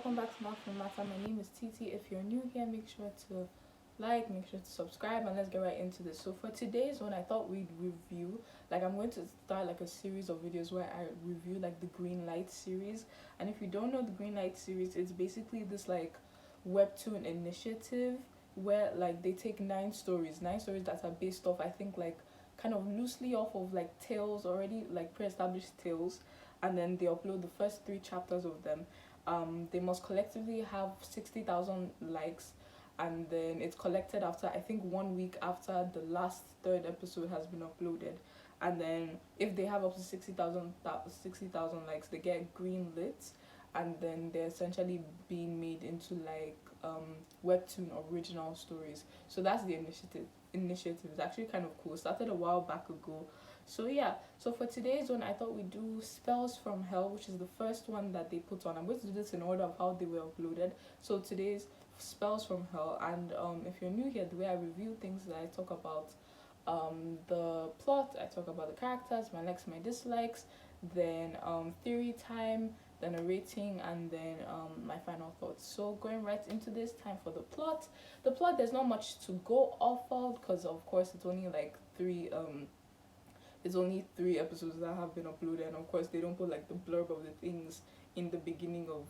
welcome back to Malcolm Matter. My name is Titi. If you're new here, make sure to like, make sure to subscribe, and let's get right into this. So for today's one, I thought we'd review, like I'm going to start like a series of videos where I review like the Greenlight series. And if you don't know the Greenlight series, it's basically this like Webtoon initiative where like they take nine stories that are based off, I think, like kind of loosely off of like tales already, like pre-established tales, and then they upload the first three chapters of them. They must collectively have 60,000 likes, and then it's collected after, I think, 1 week after the last third episode has been uploaded. And then if they have up to 60,000 likes, they get green lit, and then they're essentially being made into like webtoon original stories. So that's the initiative. It's actually kind of cool. It started a while back ago. So yeah, so for today's one, I thought we'd do Spells from Hell, which is the first one that they put on. I'm going to do this in order of how they were uploaded. So today's Spells from Hell, and if you're new here, the way I review things is I talk about the plot, I talk about the characters, my likes, my dislikes, then theory time, then a rating, and then my final thoughts. So going right into this, time for the plot. The plot, there's not much to go off of because of course it's only like three episodes that have been uploaded, and of course they don't put like the blurb of the things in the beginning of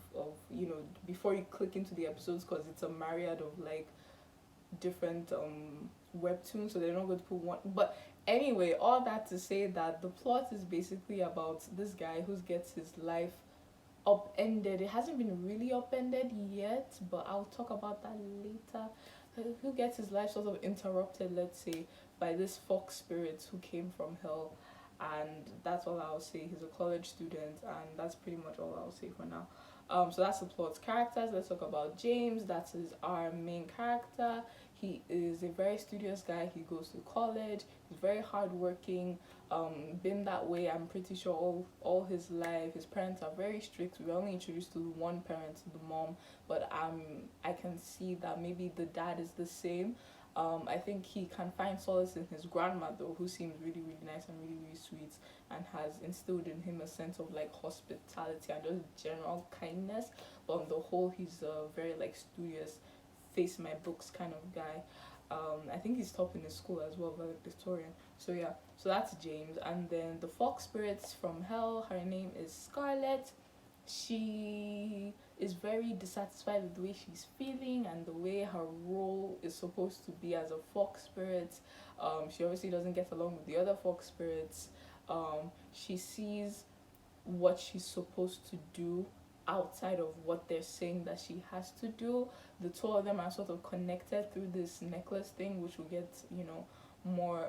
before you click into the episodes, because it's a myriad of like different webtoons, so they're not going to put one. But anyway, all that to say that the plot is basically about this guy who gets his life upended. It hasn't been really upended yet, but I'll talk about that later. Who gets his life sort of interrupted, let's say, by this fox spirit who came from hell. And that's all I'll say. He's a college student, and that's pretty much all I'll say for now. So that's the plot. Characters, let's talk about James. That is our main character. He is a very studious guy. He goes to college. He's very hardworking. Been that way, I'm pretty sure, all his life. His parents are very strict. We were only introduced to one parent, the mom, but I can see that maybe the dad is the same. I think he can find solace in his grandmother, who seems really, really nice and really, really sweet, and has instilled in him a sense of like hospitality and just general kindness. But on the whole, he's a very like studious, face my books kind of guy. I think he's top in his school as well, valedictorian. So yeah, so that's James. And then the fox spirits from hell, her name is Scarlet. She is very dissatisfied with the way she's feeling and the way her role is supposed to be as a fox spirit. She obviously doesn't get along with the other fox spirits. She sees what she's supposed to do outside of what they're saying that she has to do. The two of them are sort of connected through this necklace thing, which will get more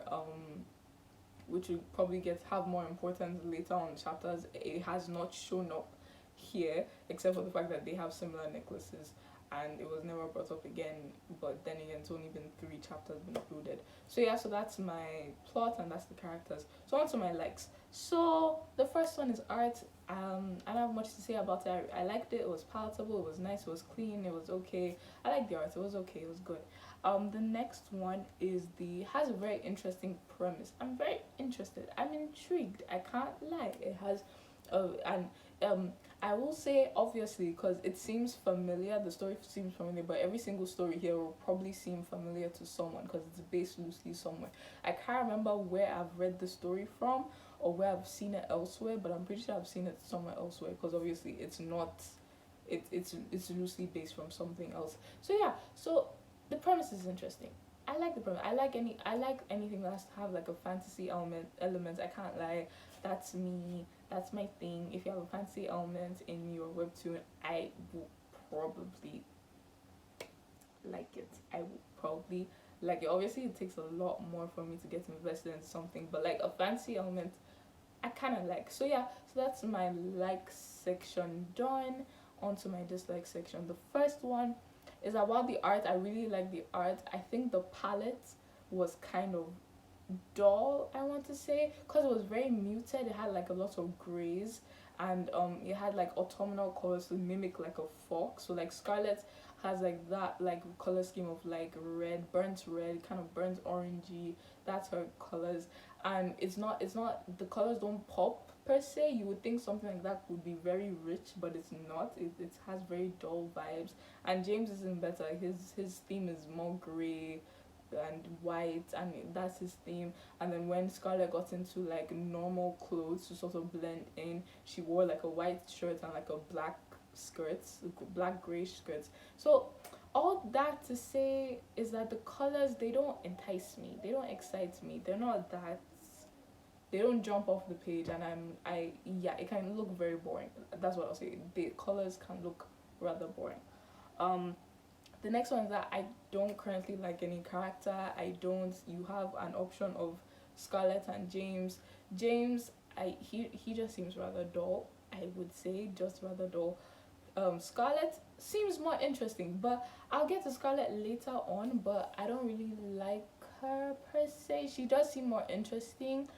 which will probably have more importance later on in chapters. It has not shown up here, except for the fact that they have similar necklaces, and it was never brought up again. But then again, it's only been 3 chapters been uploaded. So yeah, so that's my plot and that's the characters. So on to my likes. So the first one is art. I don't have much to say about it. I liked it. It was palatable, it was nice, it was clean, it was okay. I liked the art, it was okay, it was good. The next one has a very interesting premise. I'm very interested, I'm intrigued, I can't lie. It has I will say, obviously, because it seems familiar, the story seems familiar, but every single story here will probably seem familiar to someone because it's based loosely somewhere. I can't remember where I've read the story from or where I've seen it elsewhere, but I'm pretty sure I've seen it somewhere elsewhere, because obviously it's not, it's loosely based from something else. So yeah, so the premise is interesting. I like the premise. I like anything that has to have like a fantasy element. I can't lie. That's me. That's my thing. If you have a fantasy element in your webtoon, I will probably like it. I will probably like it. Obviously, it takes a lot more for me to get invested in something, but like a fancy element, I kind of like. So yeah, so that's my like section done. Onto my dislike section. The first one is about the art. I really like the art. I think the palette was kind of dull, I want to say, because it was very muted. It had like a lot of grays, and it had like autumnal colors to mimic like a fox. So like Scarlet has like that like color scheme of like burnt red, kind of burnt orangey. That's her colors, and it's not the colors don't pop per se. You would think something like that would be very rich, but it's not. It has very dull vibes. And James isn't better. His theme is more grey and white, and that's his theme. And then when Scarlet got into like normal clothes to sort of blend in, she wore like a white shirt and like a black skirts, black gray skirts. So all that to say is that the colors, they don't entice me, they don't excite me, they're not that, they don't jump off the page, and I yeah, it can look very boring. That's what I'll say. The colors can look rather boring. um the next one is that I don't currently like any character. I don't. You have an option of Scarlet and James. James, he just seems rather dull. I would say just rather dull. Scarlet seems more interesting, but I'll get to Scarlet later on. But I don't really like her per se. She does seem more interesting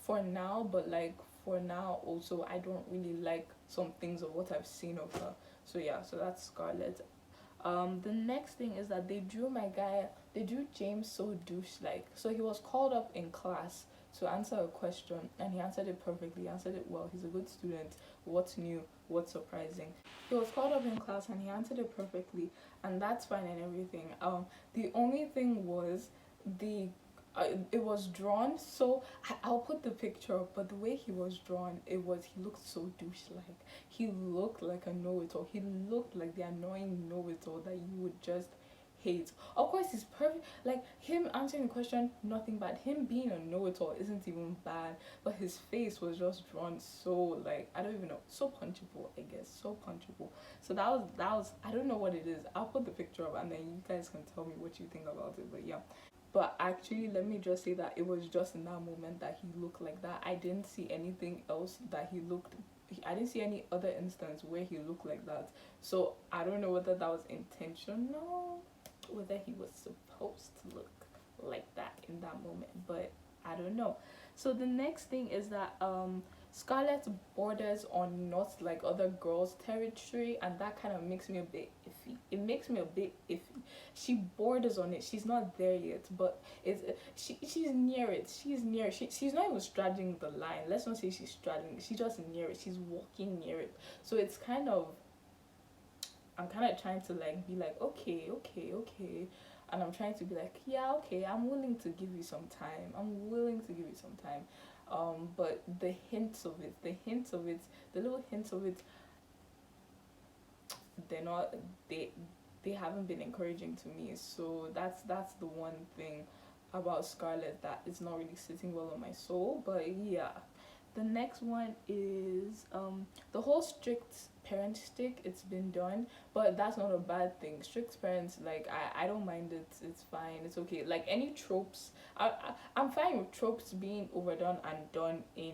for now, but like for now also, I don't really like some things of what I've seen of her. So yeah, so that's Scarlet. The next thing is that they drew James so douche like. So he was called up in class to answer a question, and he answered it perfectly, he answered it well. He's a good student. What's new? What's surprising? He was called up in class and he answered it perfectly, and that's fine and everything. The only thing was the it was drawn so I'll put the picture up, but the way he was drawn, he looked so douche like. He looked like a know-it-all. He looked like the annoying know-it-all that you would just hate. Of course he's perfect, like him answering the question, nothing bad. Him being a know-it-all isn't even bad, but his face was just drawn so like, I don't even know, so punchable, I guess, so punchable. So that was I don't know what it is. I'll put the picture up and then you guys can tell me what you think about it. But yeah, but actually, let me just say that it was just in that moment that he looked like that. I didn't see anything else that he looked. I didn't see any other instance where he looked like that. So I don't know whether that was intentional, whether he was supposed to look like that in that moment. But I don't know. So the next thing is that Scarlet borders on not like other girls' territory, and that kind of makes me a bit iffy. It makes me a bit iffy. She borders on it. She's not there yet, but she's near it. She's near. She's not even straddling the line. Let's not say she's straddling. She's just near it. She's walking near it. So it's kind of, I'm kind of trying to like be like, okay, okay, okay, and I'm trying to be like, yeah, okay, I'm willing to give you some time. I'm willing to give you some time. But the hints of it, the little hints of it, they're not, they haven't been encouraging to me. So that's the one thing about Scarlet that is not really sitting well on my soul. But yeah, the next one is the whole strict parent stick. It's been done, but that's not a bad thing. Strict parents, like I don't mind it. It's fine. It's okay. Like any tropes, I'm fine with tropes being overdone and done in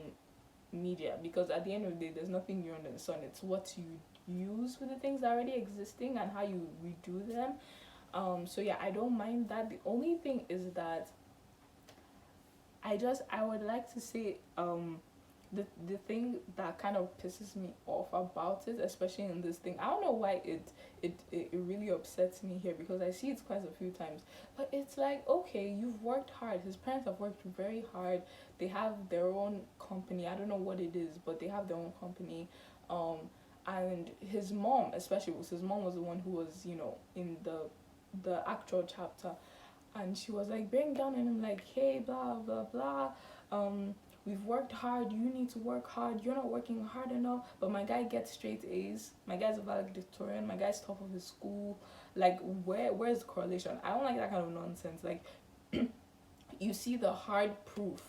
media, because at the end of the day, there's nothing new under the sun. It's what you use with the things that are already existing and how you redo them. So yeah, I don't mind that. The only thing is that I would like to say the thing that kind of pisses me off about it, especially in this thing, I don't know why it really upsets me here, because I see it quite a few times. But it's like, okay, you've worked hard. His parents have worked very hard. They have their own company. I don't know what it is, but they have their own company. And his mom, especially, was his mom was the one who was, in the actual chapter, and she was like bearing down on him like, hey, blah blah blah, we've worked hard, you need to work hard, you're not working hard enough. But my guy gets straight A's, my guy's a valedictorian, my guy's top of his school. Like, where's the correlation? I don't like that kind of nonsense. Like, you see the hard proof,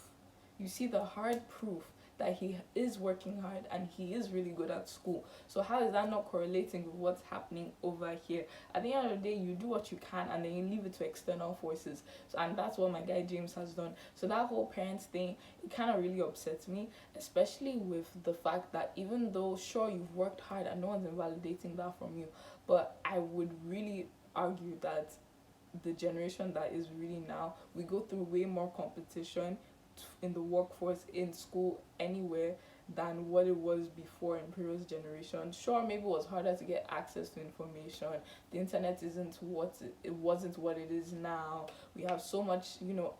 that he is working hard and he is really good at school. So how is that not correlating with what's happening over here? At the end of the day, you do what you can and then you leave it to external forces. So, and that's what my guy James has done. So that whole parents thing, it kind of really upsets me, especially with the fact that even though, sure, you've worked hard and no one's invalidating that from you, but I would really argue that the generation that is really now, we go through way more competition in the workforce, in school, anywhere, than what it was before in previous generations. Sure, maybe it was harder to get access to information. The internet it wasn't what it is now. We have so much,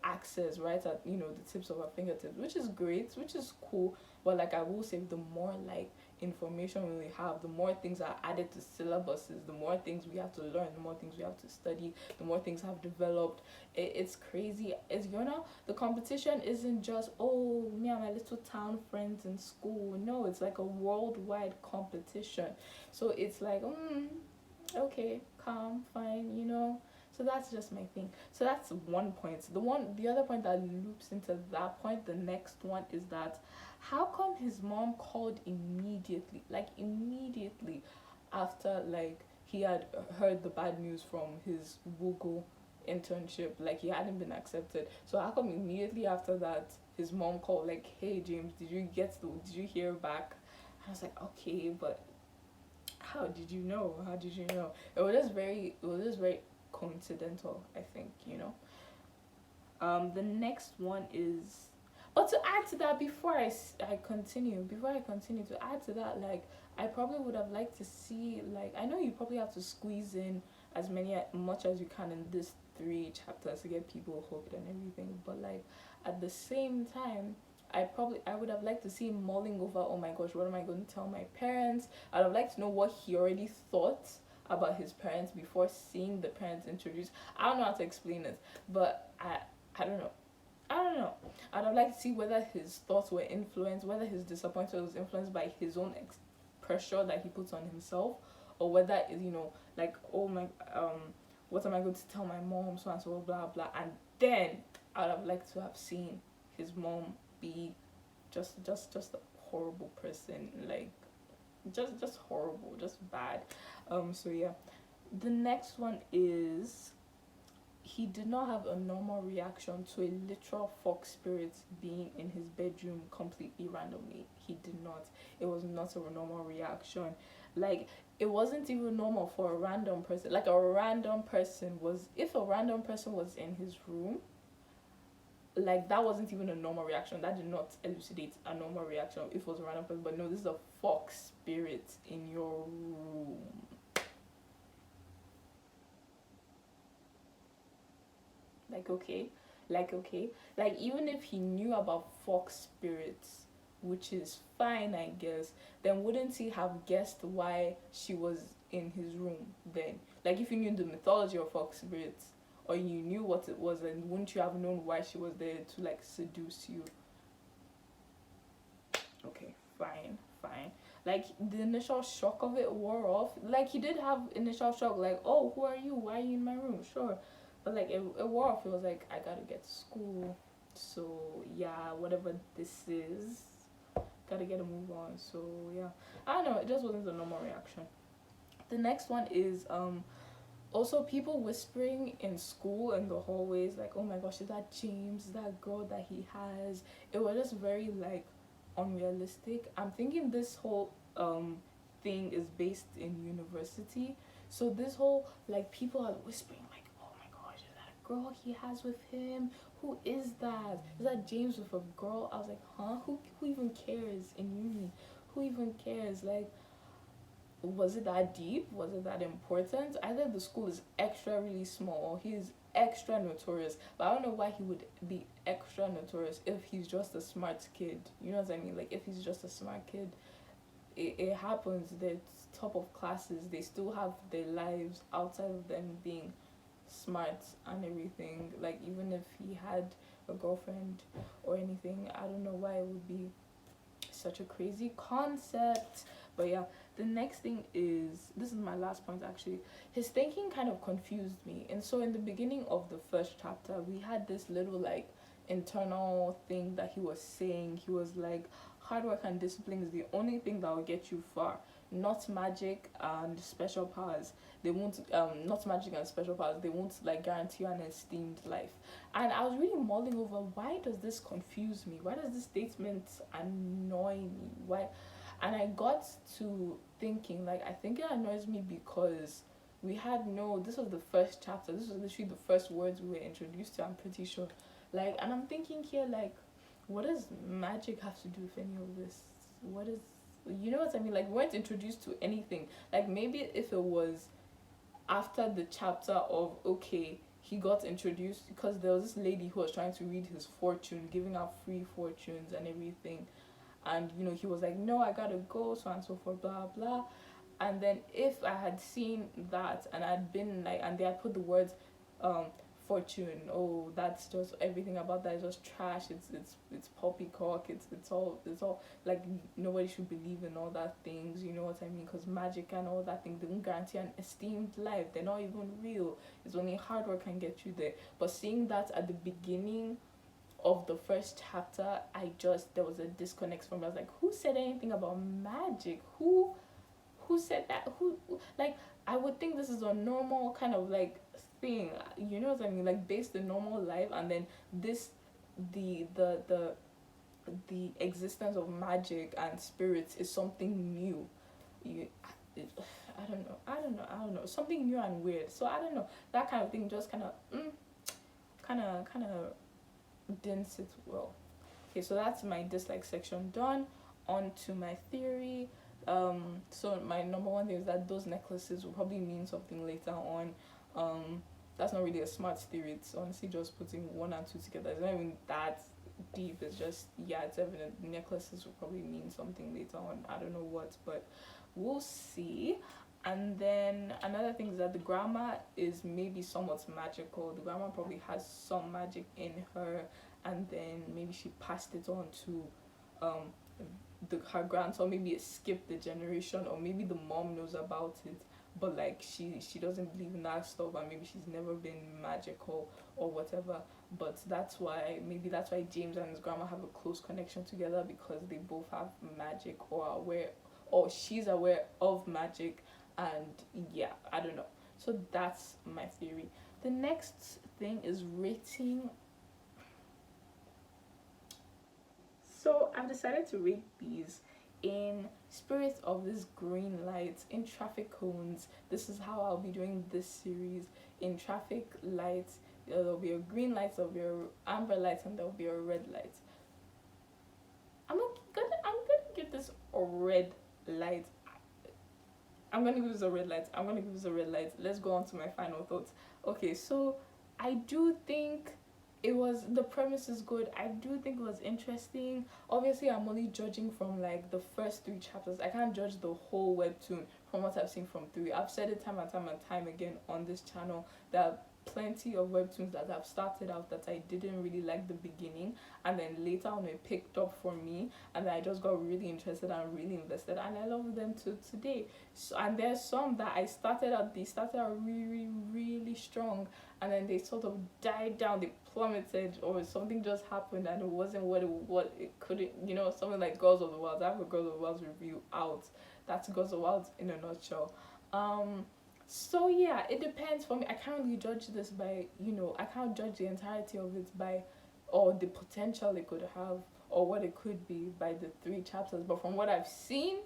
access right at, the tips of our fingertips, which is great, which is cool. But like I will say, the more like information we have, the more things are added to syllabuses, the more things we have to learn, the more things we have to study, the more things have developed. It's crazy. It's, you know, the competition isn't just, oh, me and my little town friends in school. No, it's like a worldwide competition. So it's like, okay, calm, fine, you know. So that's just my thing. So that's one point. The other point that loops into that point, the next one is that how come his mom called immediately, like immediately after like he had heard the bad news from his Google internship, like he hadn't been accepted. So how come immediately after that his mom called like, hey James, did you hear back? I was like, okay, but how did you know? How did you know? It was just very coincidental, I think, you know. The next one is, but to add to that, before I continue, to add to that, like, I probably would have liked to see, like, I know you probably have to squeeze in much as you can in this 3 chapters to get people hooked and everything, but like, at the same time, I would have liked to see him mulling over, oh my gosh, what am I going to tell my parents? I'd have liked to know what he already thought about his parents before seeing the parents introduced. I don't know how to explain it, but I don't know. I don't know. I'd have liked to see whether his thoughts were influenced, whether his disappointment was influenced by his own pressure that he puts on himself, or whether, you know, like, oh my, what am I going to tell my mom, so and so, blah blah. And then I'd have liked to have seen his mom be just a horrible person, like just horrible, just bad. So yeah, the next one is he did not have a normal reaction to a literal fox spirit being in his bedroom completely randomly. He did not. It was not a normal reaction. Like, it wasn't even normal for a random person. Like, if a random person was in his room, like, that wasn't even a normal reaction. That did not elucidate a normal reaction if it was a random person. But no, this is a fox spirit in your room. Like, okay, like, even if he knew about fox spirits, which is fine, I guess, then wouldn't he have guessed why she was in his room then? Like, if you knew the mythology of fox spirits, or you knew what it was, then wouldn't you have known why she was there to like seduce you? Okay, fine. Like, the initial shock of it wore off. Like, he did have initial shock, like, oh, who are you? Why are you in my room? Sure. But like, it wore off. It was like, I gotta get to school. So yeah, whatever this is, gotta get a move on. So yeah. I don't know, it just wasn't a normal reaction. The next one is also people whispering in school in the hallways, like, oh my gosh, is that James, is that girl that he has? It was just very like unrealistic. I'm thinking this whole thing is based in university. So this whole, like, people are whispering like, oh my gosh, is that a girl he has with him? Who is that? Is that James with a girl? I was like, huh? Who even cares in uni? Who even cares? Like, was it that deep? Was it that important? Either the school is extra really small or he's extra notorious. But I don't know why he would be extra notorious if he's just a smart kid. You know what I mean? Like, if he's just a smart kid, it happens. They're top of classes. They still have their lives outside of them being smart and everything. Like, even if he had a girlfriend or anything, I don't know why it would be such a crazy concept. But yeah, the next thing is, this is my last point actually, his thinking kind of confused me. And so in the beginning of the first chapter, we had this little like internal thing that he was saying. He was like, hard work and discipline is the only thing that will get you far, not magic and special powers. They won't not magic and special powers, they won't like guarantee you an esteemed life. And I was really mulling over, why does this confuse me? Why does this statement annoy me? Why? And I got to thinking, like, I think it annoys me because this was the first chapter, this was literally the first words we were introduced to, I'm pretty sure. Like, and I'm thinking here, like, what does magic have to do with any of this? What is, you know what I mean? Like, we weren't introduced to anything. Like, maybe if it was after the chapter of, okay, he got introduced because there was this lady who was trying to read his fortune, giving out free fortunes and everything. and he was like, no, I gotta go, so and so forth, blah blah. And then if I had seen that and I'd been like, and they had put the words um fortune, oh, that's just everything about that is just trash, it's poppycock, it's all like, nobody should believe in all that things, you know what I mean, because magic and all that thing, they won't guarantee an esteemed life, they're not even real, it's only hard work can get you there. But seeing that at the beginning of the first chapter, there was a disconnect from me. I was like, who said anything about magic? Who said that? Who, like, I would think this is a normal kind of like thing, you know what I mean, like based in normal life, and then this, the existence of magic and spirits is something new. You, I don't know, something new and weird. So I don't know, that kind of thing just kind of didn't sit well. Okay, so that's my dislike section done. On to my theory. So my number one thing is that those necklaces will probably mean something later on. That's not really a smart theory. It's honestly just putting one and two together. It's not even that deep. It's just, yeah, it's evident. The necklaces will probably mean something later on. I don't know what, but we'll see. And then another thing is that the grandma is maybe somewhat magical. The grandma probably has some magic in her, and then maybe she passed it on to her grandson. Maybe it skipped the generation, or maybe the mom knows about it, but like she doesn't believe in that stuff, and maybe she's never been magical or whatever. But maybe that's why James and his grandma have a close connection together, because they both have magic, or are aware, or she's aware of magic. And yeah, I don't know. So that's my theory. The next thing is rating. So I've decided to rate these in spirit of this green light, in traffic cones. This is how I'll be doing this series. In traffic lights, there'll be a green light, there'll be a amber light, and there'll be a red light. I'm gonna give this a red light. I'm gonna give this a red light. Let's go on to my final thoughts. Okay, so I do think the premise is good. I do think it was interesting. Obviously, I'm only judging from like the first 3 chapters. I can't judge the whole webtoon from what I've seen from 3. I've said it time and time again on this channel that plenty of webtoons that have started out that I didn't really like the beginning, and then later on it picked up for me, and then I just got really interested and really invested, and I love them to today. So, and there's some that they started out really, really strong, and then they sort of died down, they plummeted, or something just happened and it wasn't what it couldn't, something like Girls of the Wilds. I have a Girls of the Wilds review out. That's Girls of the Wilds in a nutshell. So yeah, it depends for me. I can't really judge this by, I can't judge the entirety of it by, or the potential it could have, or what it could be by the 3 chapters. But from what I've seen,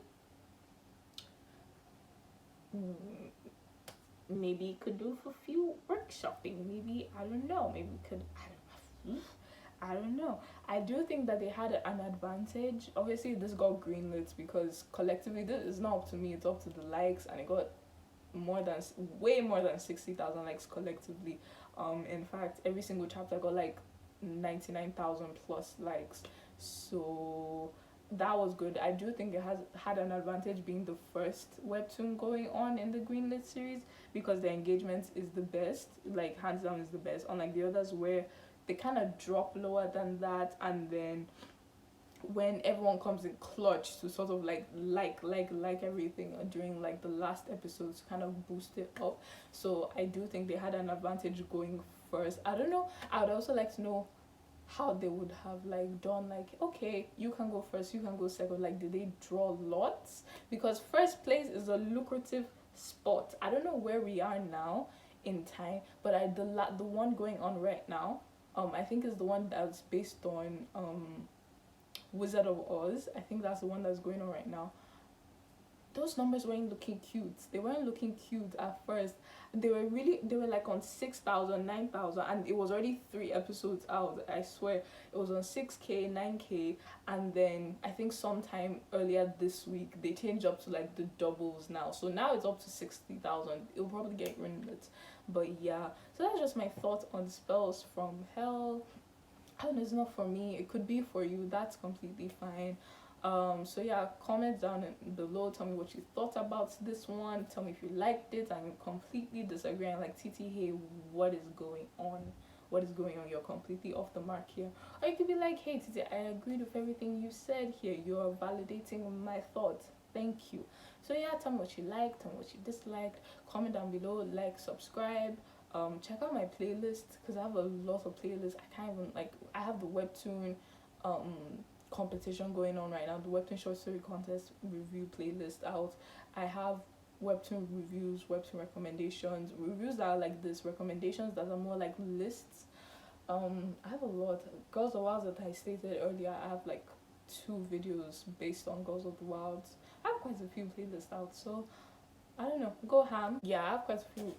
maybe it could do for a few workshopping. Maybe, I don't know. Maybe it could, I don't know. I do think that they had an advantage. Obviously, this got greenlit because collectively, this is not up to me. It's up to the likes, and it got way more than 60,000 likes collectively. In fact, every single chapter got like 99,000 plus likes. So that was good. I do think it had an advantage being the first webtoon going on in the greenlit series, because the engagement is the best, like hands down is the best, unlike the others where they kind of drop lower than that, and then when everyone comes in clutch to sort of like everything during like the last episodes, kind of boost it up. So I do think they had an advantage going first. I don't know, I would also like to know how they would have like done, like, okay, you can go first, you can go second, like did they draw lots? Because first place is a lucrative spot. I don't know where we are now in time, but the one going on right now, I think is the one that's based on Wizard of Oz. I think that's the one that's going on right now. Those numbers weren't looking cute. They weren't looking cute at first. They were like on 6,000, 9,000, and it was already 3 episodes out. I swear it was on 6K, 9K, and then I think sometime earlier this week they changed up to like the doubles now. So now it's up to 60,000. It'll probably get greenlit. But yeah, so that's just my thoughts on Spells from Hell. I don't know, it's not for me. It could be for you. That's completely fine. So yeah, comment down below, tell me what you thought about this one, tell me if you liked it and you completely disagree and like, TT, hey, what is going on, you're completely off the mark here. Or you could be like, hey TT, I agreed with everything you said here, you're validating my thoughts, thank you. So yeah, tell me what you liked, tell me what you disliked, comment down below, like, subscribe. Check out my playlist because I have a lot of playlists. I can't even, like, I have the Webtoon competition going on right now, the Webtoon short story contest review playlist out. I have Webtoon reviews, Webtoon recommendations, reviews that are like this, recommendations that are more like lists. I have a lot. Girls of the Wilds that I stated earlier, I have like 2 videos based on Girls of the Wilds. I have quite a few playlists out, so I don't know, go ham. Yeah, I have quite a few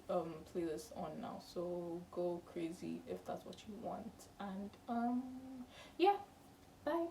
playlists on now, so go crazy if that's what you want. And yeah, bye.